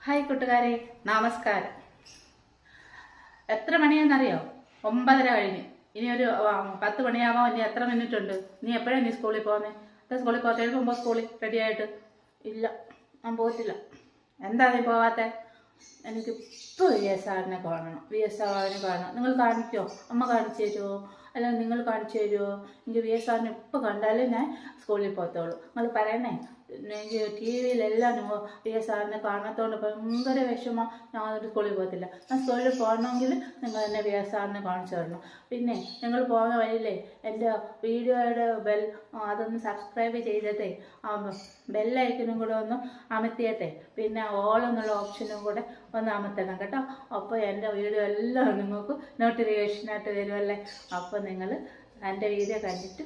Hi കൂട്ടുകാരെ, നമസ്കാരം. എത്ര മണിയാണെന്നറിയോ? 9:30 കഴിഞ്ഞ്. ഇനി ഒരു 10 മണിയാവാൻ ഇനി എത്ര മിനിറ്റ് ഉണ്ട്? നീ എപ്പോഴാണ് നീ സ്കൂളിൽ പോകുന്നത്? സ്കൂളിൽ പോകത്തെ പോകുമ്പോൾ സ്കൂളിൽ റെഡി ആയിട്ട് ഇല്ല, ഞാൻ പോയിട്ടില്ല. എന്താ നീ പോവാത്തെ? എനിക്കിപ്പോൾ VS-Rനെ കാണണം. VS-Rനെ കാണണം. നിങ്ങൾ കാണിക്കുമോ? അമ്മ കാണിച്ചു തരുമോ? അല്ലെങ്കിൽ നിങ്ങൾ കാണിച്ചു തരുമോ? എനിക്ക് VS-Rനെ ഇപ്പോൾ കണ്ടാലേ ഞാൻ സ്കൂളിൽ പോകത്തുള്ളൂ. നിങ്ങൾ പറയണേ. എനിക്ക് TV-യിലെല്ലാം VS-Rനെ കാണാത്തതുകൊണ്ട് ഭയങ്കര വിഷമം. ഞാൻ എന്നിട്ട് സ്കൂളിൽ പോകത്തില്ല. ഞാൻ സ്കൂളിൽ പോകണമെങ്കിൽ നിങ്ങൾ എന്നെ VS-Rനെ കാണിച്ചു തരണം. പിന്നെ നിങ്ങൾ പോകുന്ന വഴിയില്ലേ എൻ്റെ വീഡിയോയുടെ അതൊന്ന് സബ്സ്ക്രൈബ് ചെയ്തതേ, ബെല്ലൈക്കനും കൂടെ ഒന്ന് അമർത്തിയട്ടെ. പിന്നെ ഓൾ എന്നുള്ള ഓപ്ഷനും കൂടെ ഒന്ന് അമർത്തണം കേട്ടോ. അപ്പോൾ എൻ്റെ വീഡിയോ എല്ലാം നിങ്ങൾക്ക് നോട്ടിഫിക്കേഷനായിട്ട് വരുമല്ലേ. അപ്പോൾ നിങ്ങൾ എൻ്റെ വീഡിയോ കണ്ടിട്ട്